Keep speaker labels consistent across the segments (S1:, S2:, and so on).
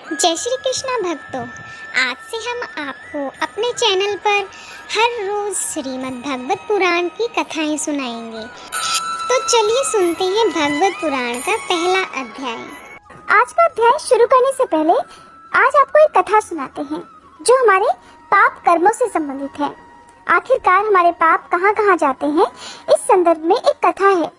S1: जय श्री कृष्णा भक्तों, आज से हम आपको अपने चैनल पर हर रोज श्रीमद् भागवत पुराण की कथाएं सुनाएंगे। तो चलिए सुनते हैं भागवत पुराण का पहला अध्याय।
S2: आज का अध्याय शुरू करने से पहले आज आपको एक कथा सुनाते हैं जो हमारे पाप कर्मों से संबंधित है। आखिरकार हमारे पाप कहाँ कहाँ जाते हैं, इस संदर्भ में एक कथा है।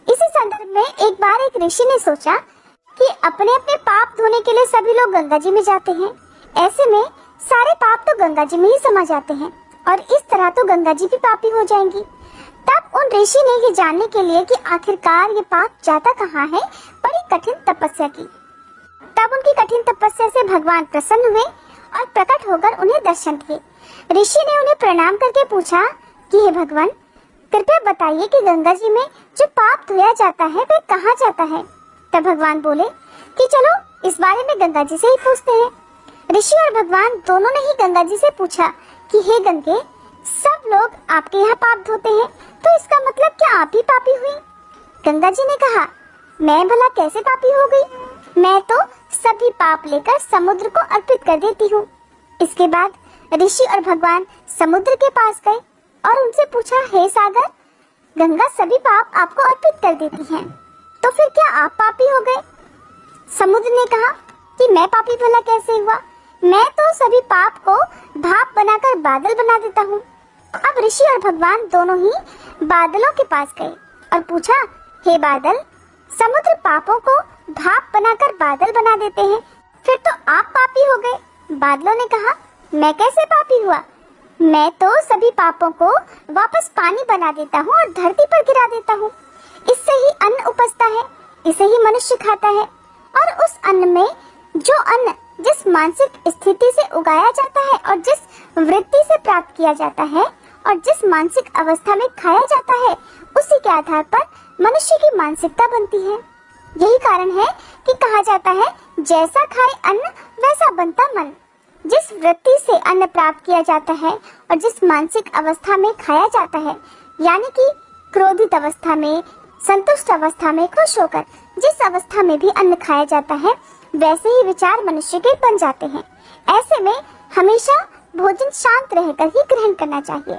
S2: इसी संदर्भ में एक बार एक ऋषि ने सोचा कि अपने अपने पाप धोने के लिए सभी लोग गंगा जी में जाते हैं। ऐसे में सारे पाप तो गंगा जी में ही समा जाते हैं और इस तरह तो गंगा जी भी पापी हो जाएंगी। तब उन ऋषि ने ये जानने के लिए कि आखिरकार ये पाप जाता कहाँ है, बड़ी कठिन तपस्या की। तब उनकी कठिन तपस्या से भगवान प्रसन्न हुए और प्रकट होकर उन्हें दर्शन दिए। ऋषि ने उन्हें प्रणाम करके पूछा कि हे भगवान, कृपया बताइए कि गंगा जी में जो पाप धोया जाता है वह कहाँ जाता है। तब भगवान बोले कि चलो इस बारे में गंगा जी से ही पूछते हैं। ऋषि और भगवान दोनों ने ही गंगा जी से पूछा कि हे गंगे, सब लोग आपके यहाँ पाप धोते हैं, तो इसका मतलब क्या आप ही पापी हुई? गंगा जी ने कहा, मैं भला कैसे पापी हो गई? मैं तो सभी पाप लेकर समुद्र को अर्पित कर देती हूँ। इसके बाद ऋषि और भगवान समुद्र के पास गए और उनसे पूछा, हे सागर, गंगा सभी पाप आपको अर्पित कर देती है, तो फिर क्या आप पापी हो गए? समुद्र ने कहा कि मैं पापी भला कैसे हुआ? मैं तो सभी पाप को भाप बनाकर बादल बना देता हूँ। अब ऋषि और भगवान दोनों ही बादलों के पास गए और पूछा, हे बादल, समुद्र पापों को भाप बनाकर बादल बना देते हैं, फिर तो आप पापी हो गए। बादलों ने कहा, मैं कैसे पापी हुआ? मैं तो सभी पापों को वापस पानी बना देता हूँ और धरती पर गिरा देता हूँ। इससे ही अन्न उपजता है, इसे ही मनुष्य खाता है, और उस अन्न में जो अन्न जिस मानसिक स्थिति से उगाया जाता है और जिस वृत्ति से प्राप्त किया जाता है और जिस मानसिक अवस्था में खाया जाता है, उसी के आधार पर मनुष्य की मानसिकता बनती है। यही कारण है कि कहा जाता है, जैसा खाए अन्न वैसा बनता मन। जिस वृत्ति से अन्न प्राप्त किया जाता है और जिस मानसिक अवस्था में खाया जाता है, यानी कि क्रोधित अवस्था में, संतुष्ट अवस्था में, खुश होकर जिस अवस्था में भी अन्न खाया जाता है, वैसे ही विचार मनुष्य के बन जाते हैं। ऐसे में हमेशा भोजन शांत रहकर ही ग्रहण करना चाहिए।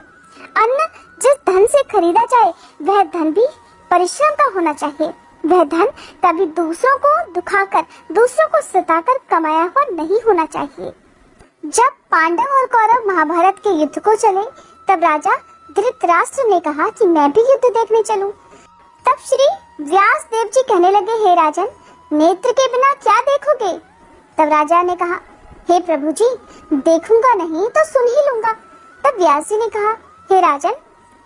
S2: अन्न जिस धन से खरीदा जाए वह धन भी परिश्रम का होना चाहिए। वह धन कभी दूसरों को दुखाकर, दूसरों को सताकर कमाया हुआ नहीं होना चाहिए। जब पांडव और कौरव महाभारत के युद्ध को चले, तब राजा धृतराष्ट्र ने कहा कि मैं भी युद्ध देखने चलूं। तब श्री व्यास देव जी कहने लगे, हे राजन, नेत्र के बिना क्या देखोगे? तब राजा ने कहा, हे प्रभु जी, देखूंगा नहीं तो सुन ही लूंगा। तब व्यास जी ने कहा, हे राजन,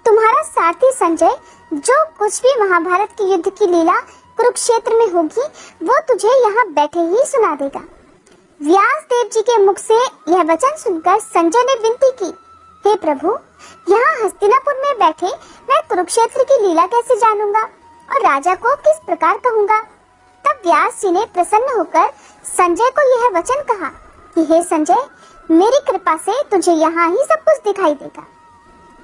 S2: तुम्हारा सारथी संजय जो कुछ भी महाभारत के युद्ध की लीला कुरुक्षेत्र में होगी, वो तुझे यहाँ बैठे ही सुना देगा। व्यास देव जी के मुख से यह वचन सुनकर संजय ने विनती की, हे प्रभु, यहाँ हस्तिनापुर में बैठे मैं कुरुक्षेत्र की लीला कैसे जानूंगा और राजा को किस प्रकार कहूँगा? तब व्यास जी ने प्रसन्न होकर संजय को यह वचन कहा कि हे संजय, मेरी कृपा से तुझे यहाँ ही सब कुछ दिखाई देगा।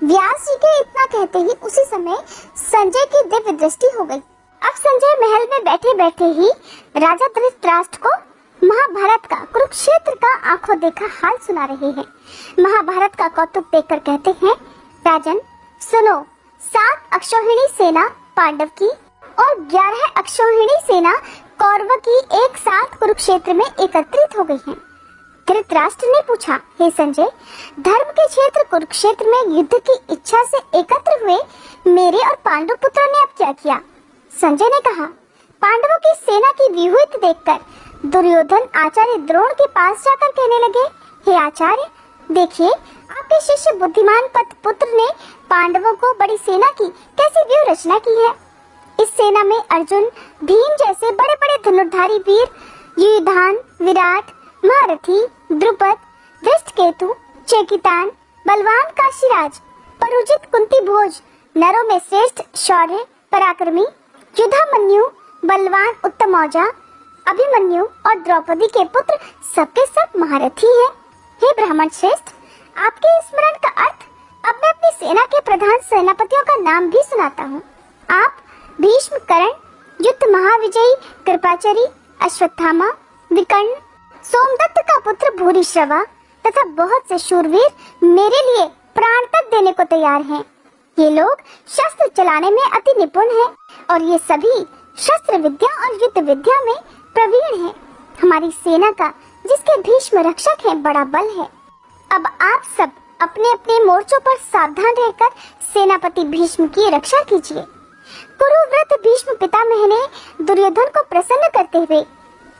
S2: व्यास जी के इतना कहते ही उसी समय संजय की दिव्य दृष्टि हो गई। अब संजय महल में बैठे बैठे ही राजा धृतराष्ट्र को महाभारत का, कुरुक्षेत्र का आंखों देखा हाल सुना रहे हैं। महाभारत का कौतुक देखकर कहते हैं, राजन सुनो, 7 अक्षौहिणी सेना पांडव की और 11 अक्षौहिणी सेना कौरव की एक साथ कुरुक्षेत्र में एकत्रित हो गई हैं। धृतराष्ट्र ने पूछा, हे संजय, धर्म के क्षेत्र कुरुक्षेत्र में युद्ध की इच्छा से एकत्र हुए मेरे और पांडु पुत्रों ने अब क्या किया? संजय ने कहा, पांडवों की सेना की व्यूहित देखकर दुर्योधन आचार्य द्रोण के पास जाकर कहने लगे, हे आचार्य, देखिए आपके शिष्य बुद्धिमान पुत्र ने पांडवों को बड़ी सेना की कैसी व्यूह रचना की है। इस सेना में अर्जुन, भीम जैसे बड़े बड़े धनुर्धारी वीर, युधान, विराट, महारथी, द्रुपद, धृष्टकेतु, चेकितान, बलवान काशीराज, परुजित, कुंती भोज, नरों में श्रेष्ठ शौर्य पराक्रमी, युधामन्यु, बलवान उत्तमौजा, अभिमन्यु और द्रौपदी के पुत्र सबके सब महारथी हैं। हे ब्राह्मण श्रेष्ठ, आपके स्मरण का अर्थ अब मैं अपनी सेना के प्रधान सेनापतियों का नाम भी सुनाता हूँ। आप भीष्म, कर्ण, युद्ध महाविजयी कृपाचारी, अश्वत्थामा, विकर्ण, सोमदत्त का पुत्र भूरिश्रवा तथा बहुत से शूरवीर मेरे लिए प्राण तक देने को तैयार हैं। ये लोग शस्त्र चलाने में अति निपुण हैं और ये सभी शस्त्र विद्या और युद्ध विद्या में प्रवीण हैं। हमारी सेना का जिसके भीष्म रक्षक है बड़ा बल है। अब आप सब अपने अपने मोर्चों पर सावधान रहकर सेनापति भीष्म की रक्षा कीजिए। कुरुव्रत भीष्म पितामह ने दुर्योधन को प्रसन्न करते हुए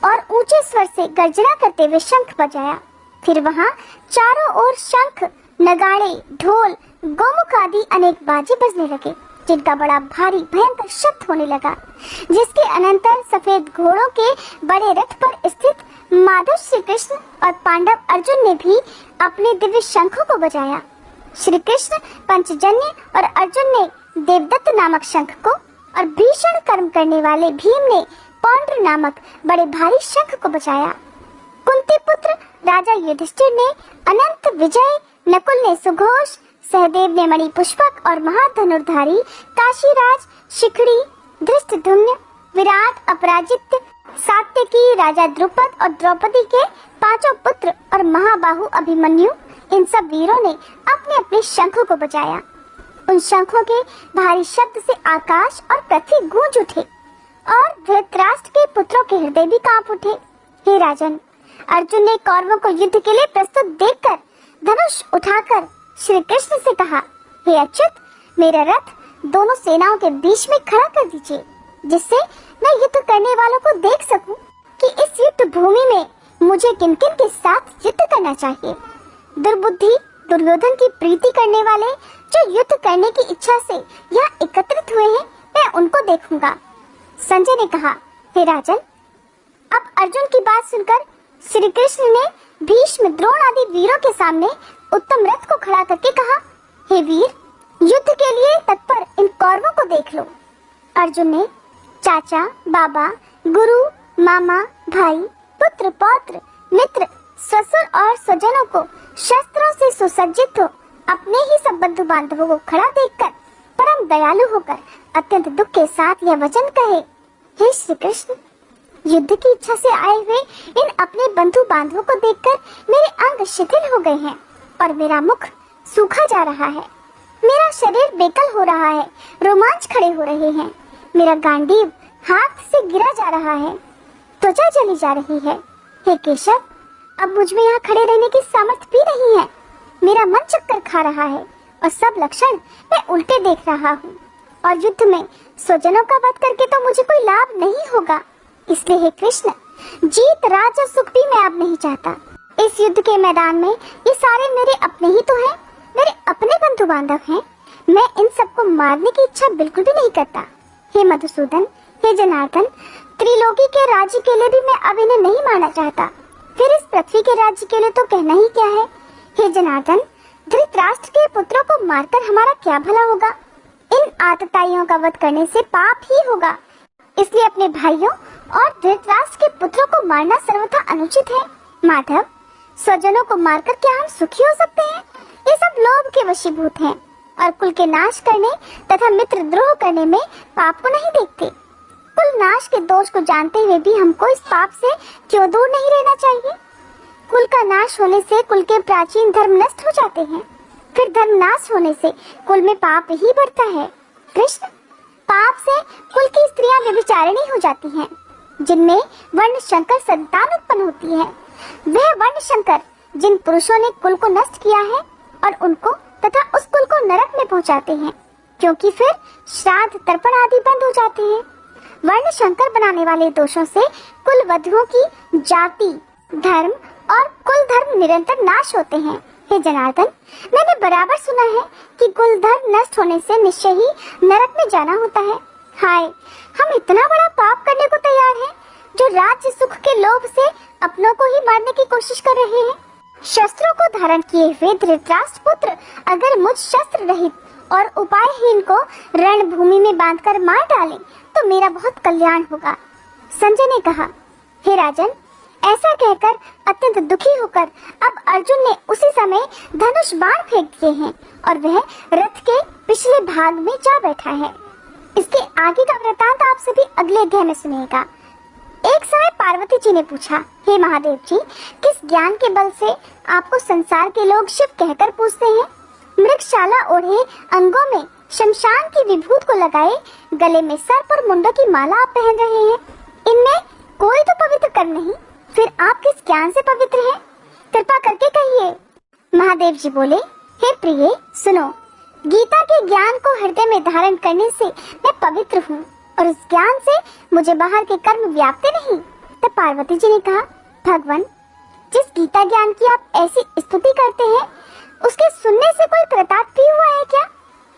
S2: और ऊंचे स्वर से गर्जना करते हुए शंख बजाया। फिर वहां चारों ओर शंख, नगाड़े, ढोल, गोमुख आदि अनेक बाजे बजने लगे, जिनका बड़ा भारी भयंकर शब्द होने लगा, जिसके अनंतर सफेद घोड़ों के बड़े रथ पर स्थित माधव श्री कृष्ण और पांडव अर्जुन ने भी अपने दिव्य शंखों को बजाया। श्री कृष्ण पंचजन्य और अर्जुन ने देवदत्त नामक शंख को और भीषण कर्म करने वाले भीम ने पौंड्र नामक बड़े भारी शंख को बजाया। कुंती पुत्र राजा युधिष्ठिर ने अनंत विजय, नकुल ने सुघोष, सहदेव ने मणि पुष्पक और महाधनुर्धारी काशीराज, शिखड़ी, धृष्टद्युम्न, विराट, अपराजित, सात्यकी, राजा द्रुपद और द्रौपदी के पांचों पुत्र और महाबाहु अभिमन्यु, इन सब वीरों ने अपने अपने शंखों को बजाया। उन शंखों के भारी शब्द से आकाश और पृथ्वी गूंज उठे और धृतराष्ट्र के पुत्रों के हृदय भी कांप उठे। हे राजन, अर्जुन ने कौरवों को युद्ध के लिए प्रस्तुत देखकर धनुष उठाकर श्री कृष्ण से कहा, हे अच्युत, मेरा रथ दोनों सेनाओं के बीच में खड़ा कर दीजिए, जिससे मैं युद्ध करने वालों को देख सकूं कि इस युद्ध भूमि में मुझे किन किन के साथ युद्ध करना चाहिए। दुर्बुद्धि दुर्योधन की प्रीति करने वाले जो युद्ध करने की इच्छा से यहाँ एकत्रित हुए हैं, मैं उनको देखूंगा। संजय ने कहा, हे राजन, अब अर्जुन की बात सुनकर श्री कृष्ण ने भीष्म, द्रोण आदि वीरों के सामने उत्तम रथ को खड़ा करके कहा, हे वीर, युद्ध के लिए तत्पर इन कौरवों को देख लो। अर्जुन ने चाचा, बाबा, गुरु, मामा, भाई, पुत्र, पौत्र, मित्र, ससुर और स्वजनों को शस्त्रों से सुसज्जित हो अपने ही सब बंधु बांधवों को खड़ा देखकर परम दयालु होकर अत्यंत दुख के साथ यह वचन कहे, हे श्री कृष्ण, युद्ध की इच्छा से आए हुए इन अपने बंधु बांधवों को देखकर मेरे अंग शिथिल हो गए हैं और मेरा मुख सूखा जा रहा है। मेरा शरीर बेकल हो रहा है, रोमांच खड़े हो रहे हैं, मेरा गांडीव हाथ से गिरा जा रहा है, त्वचा जली जा रही है। हे केशव, अब मुझ में यहाँ खड़े रहने की सामर्थ्य भी नहीं है। मेरा मन चक्कर खा रहा है और सब लक्षण मैं उल्टे देख रहा हूँ और युद्ध में स्वजनों का वध करके तो मुझे कोई लाभ नहीं होगा। इसलिए हे कृष्ण, जीत, राज्य, सुख भी मैं अब नहीं चाहता। इस युद्ध के मैदान में ये सारे मेरे अपने ही तो हैं, मेरे अपने बंधु बांधव हैं। मैं इन सबको मारने की इच्छा बिल्कुल भी नहीं करता। हे मधुसूदन, हे जनार्दन, त्रिलोकी के राज्य के लिए भी मैं अब इन्हें नहीं मारना चाहता, फिर इस पृथ्वी के राज्य के लिए तो कहना ही क्या है। हे जनार्दन, धृतराष्ट्र के पुत्रों को मारकर हमारा क्या भला होगा? इन आतताइयों का वध करने से पाप ही होगा। इसलिए अपने भाइयों और धृतराष्ट्र के पुत्रों को मारना सर्वथा अनुचित है। माधव, स्वजनों को मारकर क्या हम सुखी हो सकते हैं? ये सब लोभ के वशीभूत हैं और कुल के नाश करने तथा मित्र द्रोह करने में पाप को नहीं देखते। कुल नाश के दोष को जानते हुए भी हमको इस पाप से क्यों दूर नहीं रहना चाहिए? कुल का नाश होने से कुल के प्राचीन धर्म नष्ट हो जाते हैं, फिर धर्म नाश होने से कुल में पाप ही बढ़ता है। कृष्ण, पाप से कुल की स्त्रियां व्यभिचारिणी हो जाती हैं, जिनमें वर्ण शंकर संतान उत्पन्न होती है। वह वर्ण शंकर जिन पुरुषों ने कुल को नष्ट किया है और उनको तथा उस कुल को नरक में पहुंचाते हैं, क्योंकि फिर श्राद्ध, तर्पण आदि बंद हो जाते हैं। वर्ण शंकर बनाने वाले दोषों से कुल वधुओं की जाति, धर्म और कुल धर्म निरंतर नाश होते हैं। हे जनार्दन, मैंने बराबर सुना है कि कुल धर्म नष्ट होने से निश्चय ही नरक में जाना होता है। हाय, हम इतना बड़ा पाप करने को तैयार हैं, जो राज्य सुख के लोभ से अपनों को ही मारने की कोशिश कर रहे हैं। शस्त्रों को धारण किए हुए धृतराष्ट्र पुत्र अगर मुझ शस्त्र रहित और उपायहीन को रणभूमि में बांधकर मार डालें, तो मेरा बहुत कल्याण होगा। संजय ने कहा, हे राजन, ऐसा कहकर अत्यंत दुखी होकर अब अर्जुन ने उसी समय धनुष बाण फेंक दिए हैं और वह रथ के पिछले भाग में जा बैठा है। इसके आगे का वृतांत आप सभी अगले अध्याय में सुनिएगा। एक समय पार्वती जी ने पूछा, हे महादेव जी, किस ज्ञान के बल से आपको संसार के लोग शिव कहकर पूछते हैं? मृगशाला ओढ़े, अंगों में शमशान की विभूत को लगाए, गले में सर्प और मुंडों की माला आप पहन रहे हैं। इनमें कोई तो पवित्र कर्म नहीं, फिर आप किस ज्ञान से पवित्र हैं? कृपा करके कहिए। महादेव जी बोले, हे प्रिय, सुनो, गीता के ज्ञान को हृदय में धारण करने से मैं पवित्र हूँ और उस ज्ञान से मुझे बाहर के कर्म व्यापते नहीं। तब पार्वती जी ने कहा, भगवान, जिस गीता ज्ञान की आप ऐसी स्तुति करते हैं, उसके सुनने से कोई कृतार्थ भी हुआ है क्या?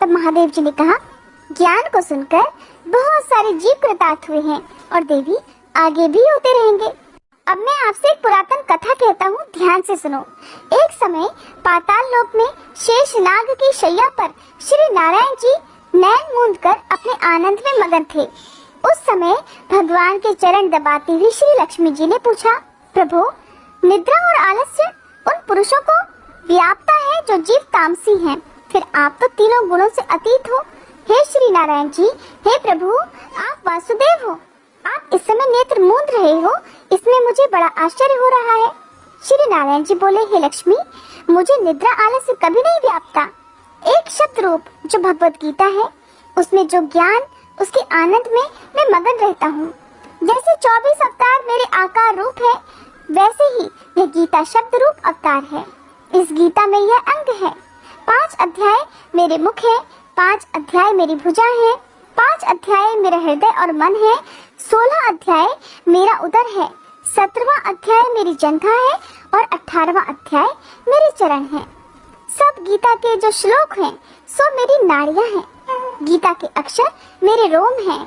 S2: तब महादेव जी ने कहा, ज्ञान को सुनकर बहुत सारे जीव कृतार्थ हुए हैं और देवी आगे भी होते रहेंगे। अब मैं आपसे एक पुरातन कथा कहता हूँ, ध्यान से सुनो। एक समय पाताल लोक में शेष नाग की शैया पर श्री नारायण जी नैन मूंद कर अपने आनंद में मगन थे। उस समय भगवान के चरण दबाती हुई श्री लक्ष्मी जी ने पूछा, प्रभु, निद्रा और आलस्य उन पुरुषों को व्यापता है जो जीव तामसी हैं, फिर आप तो तीनों गुणों से अतीत हो। हे श्री नारायण जी, हे प्रभु, आप वासुदेव हो, आप इस समय नेत्र मूंद रहे हो, इसमें मुझे बड़ा आश्चर्य हो रहा है। श्री नारायण जी बोले, हे लक्ष्मी, मुझे निद्रा आलस्य कभी नहीं व्यापता। एक शब्द रूप जो भगवत गीता है, उसमें जो ज्ञान, उसके आनंद में मैं मगन रहता हूँ। जैसे 24 अवतार मेरे आकार रूप है, वैसे ही यह गीता शब्द रूप अवतार है। इस गीता में यह अंग है। 5 अध्याय मेरे मुख है, 5 अध्याय मेरी भुजा है, 5 अध्याय मेरा हृदय और मन है, 16 अध्याय मेरा उदर है, 17वां अध्याय मेरी जंघा है और 18वां अध्याय मेरे चरण है। सब गीता के जो श्लोक हैं, सो मेरी नाड़ियां हैं। गीता के अक्षर मेरे रोम हैं।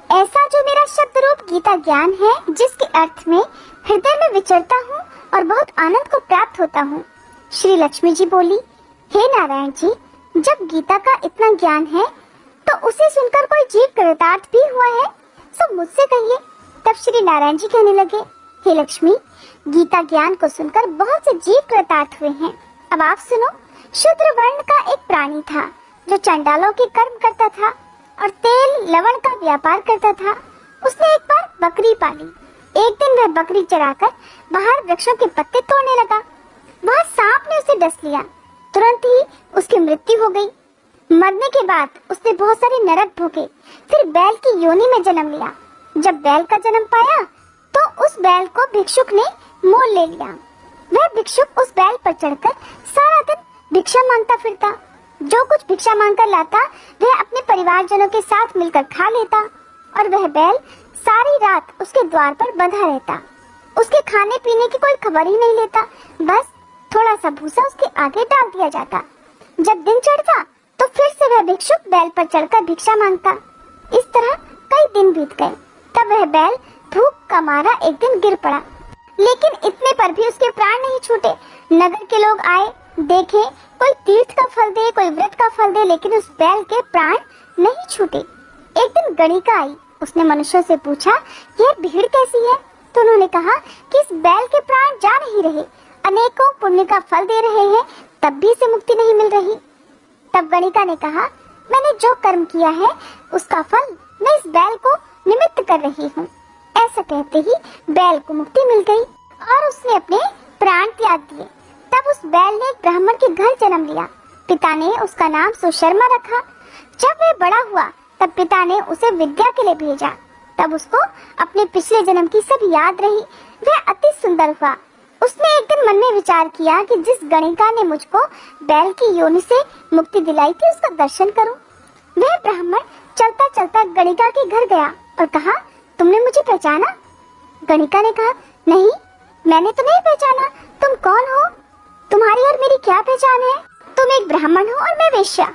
S2: ऐसा जो मेरा शब्द रूप गीता ज्ञान है, जिसके अर्थ में हृदय में विचरता हूँ और बहुत आनंद को प्राप्त होता हूँ। श्री लक्ष्मी जी बोली, हे नारायण जी, जब गीता का इतना ज्ञान है तो उसे सुनकर कोई जीव कृतार्थ भी हुआ है, सब मुझसे कहिए। तब श्री नारायण जी कहने लगे, हे लक्ष्मी, गीता ज्ञान को सुनकर बहुत से जीव कृतार्थ हुए हैं। अब आप सुनो। शूद्र वर्ण का एक प्राणी था जो चंडालों के कर्म करता था और तेल लवण का व्यापार करता था। उसने एक बार बकरी पाली। एक दिन वह बकरी चराकर बाहर वृक्षों के पत्ते तोड़ने लगा। वह सांप ने उसे डस लिया। तुरंत ही उसकी मृत्यु हो गई। मरने के बाद उसने बहुत सारे नरक भोगे, फिर बैल की योनि में जन्म लिया। जब बैल का जन्म पाया तो उस बैल को भिक्षुक ने मोल ले लिया। वह भिक्षुक उस बैल पर चढ़कर सारा दिन भिक्षा मांगता फिरता। जो कुछ भिक्षा मांगकर लाता वह अपने परिवारजनों के साथ मिलकर खा लेता और वह बैल सारी रात उसके द्वार पर बंधा रहता। उसके खाने पीने की कोई खबर ही नहीं लेता, बस थोड़ा सा भूसा उसके आगे डाल दिया जाता। जब दिन चढ़ता तो फिर से वह भिक्षुक बैल पर चढ़कर भिक्षा मांगता। इस तरह कई दिन बीत गए। तब वह बैल भूख का मारा एक दिन गिर पड़ा, लेकिन इतने पर भी उसके प्राण नहीं छूटे। नगर के लोग आए, देखे, कोई तीर्थ का फल दे, कोई व्रत का फल दे, लेकिन उस बैल के प्राण नहीं छूटे। एक दिन गणिका आई। उसने मनुष्यों से पूछा, यह भीड़ कैसी है? तो उन्होंने कहा कि इस बैल के प्राण जा नहीं रहे, अनेकों पुण्य का फल दे रहे हैं, तब भी इसे मुक्ति नहीं मिल रही। तब गणिका ने कहा, मैंने जो कर्म किया है उसका फल मैं इस बैल को निमित्त कर रही हूँ। ऐसा कहते ही बैल को मुक्ति मिल गई और उसने अपने प्राण त्याग दिए। तब उस बैल ने एक ब्राह्मण के घर जन्म लिया। पिता ने उसका नाम सुशर्मा रखा। जब वह बड़ा हुआ तब पिता ने उसे विद्या के लिए भेजा। तब उसको अपने पिछले जन्म की सब याद रही। वह अति सुंदर हुआ। उसने एक दिन मन में विचार किया कि जिस गणिका ने मुझको बैल की योनि से मुक्ति दिलाई थी उसका दर्शन करूं। वह ब्राह्मण चलता चलता गणिका के घर गया और कहा, तुमने मुझे पहचाना? गणिका ने कहा, नहीं, मैंने तो नहीं पहचाना। तुम कौन हो? तुम्हारी और मेरी क्या पहचान है? तुम एक ब्राह्मण हो और मैं वेश्या।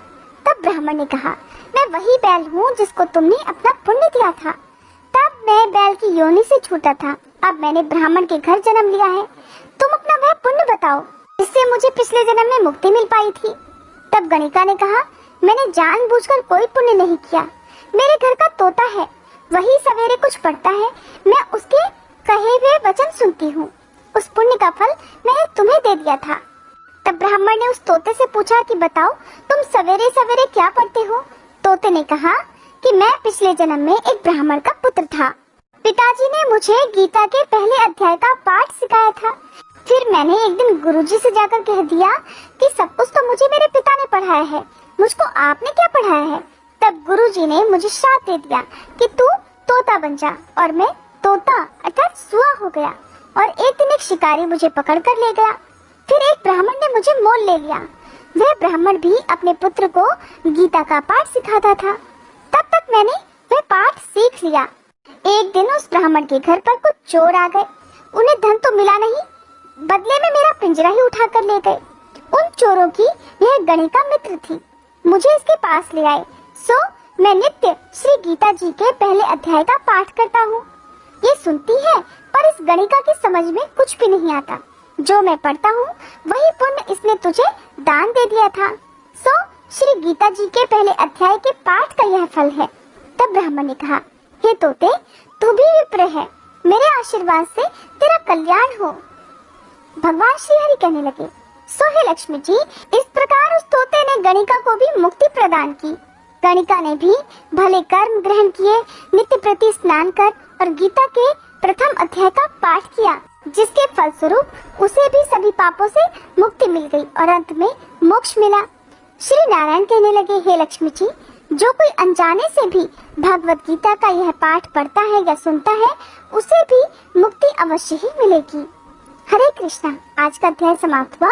S2: तब ब्राह्मण ने कहा, मैं वही बैल हूँ जिसको तुमने अपना पुण्य दिया था। तब मैं बैल की योनि से छूटा था। अब मैंने ब्राह्मण के घर जन्म लिया है। तुम अपना वह पुण्य बताओ जिससे मुझे पिछले जन्म में मुक्ति मिल पाई थी। तब गणिका ने कहा, मैंने जानबूझकर कोई पुण्य नहीं किया। मेरे घर का तोता है, वही सवेरे कुछ पढ़ता है, मैं उसके कहे हुए वचन सुनती हूँ। उस पुण्य का फल मैंने तुम्हें दे दिया था। तब ब्राह्मण ने उस तोते से पूछा कि बताओ, तुम सवेरे सवेरे क्या पढ़ते हो? तोते ने कहा कि मैं पिछले जन्म में एक ब्राह्मण का पुत्र था। पिताजी ने मुझे गीता के पहले अध्याय का पाठ सिखाया था। फिर मैंने एक दिन गुरुजी से जाकर कह दिया कि सब कुछ तो मुझे मेरे पिता ने पढ़ाया है, मुझको आपने क्या पढ़ाया है। तब गुरुजी ने मुझे श्राप दे दिया कि तू तोता बन जा, और मैं तोता अर्थात सुआ हो गया। और एक दिन एक शिकारी मुझे पकड़ कर ले गया। फिर एक ब्राह्मण ने मुझे मोल ले लिया। वह ब्राह्मण भी अपने पुत्र को गीता का पाठ सिखाता था। तब तक मैंने वह पाठ सीख लिया। एक दिन उस ब्राह्मण के घर पर कुछ चोर आ गए। उन्हें धन तो मिला नहीं, बदले में मेरा पिंजरा ही उठा कर ले गए। उन चोरों की यह गणिका मित्र थी, मुझे इसके पास ले आए। सो मैं नित्य श्री गीता जी के पहले अध्याय का पाठ करता हूँ। ये सुनती है, पर इस गणिका की समझ में कुछ भी नहीं आता। जो मैं पढ़ता हूँ वही पुण्य इसने तुझे दान दे दिया था। सो श्री गीता जी के पहले अध्याय के पाठ का यह फल है। तब ब्राह्मण ने कहा, हे तोते, तू भी विप्र है, मेरे आशीर्वाद से तेरा कल्याण हो। भगवान श्री हरि कहने लगे, सो हे लक्ष्मी जी, इस प्रकार उस तोते ने गणिका को भी मुक्ति प्रदान की। गणिका ने भी भले कर्म ग्रहण किए, नित्य प्रति स्नान कर और गीता के प्रथम अध्याय का पाठ किया, जिसके फलस्वरूप उसे भी सभी पापों से मुक्ति मिल गई और अंत में मोक्ष मिला। श्री नारायण कहने लगे, हे लक्ष्मी जी, जो कोई अनजाने से भी भगवत गीता का यह पाठ पढ़ता है या सुनता है, उसे भी मुक्ति अवश्य ही मिलेगी। हरे कृष्णा। आज का अध्याय समाप्त हुआ।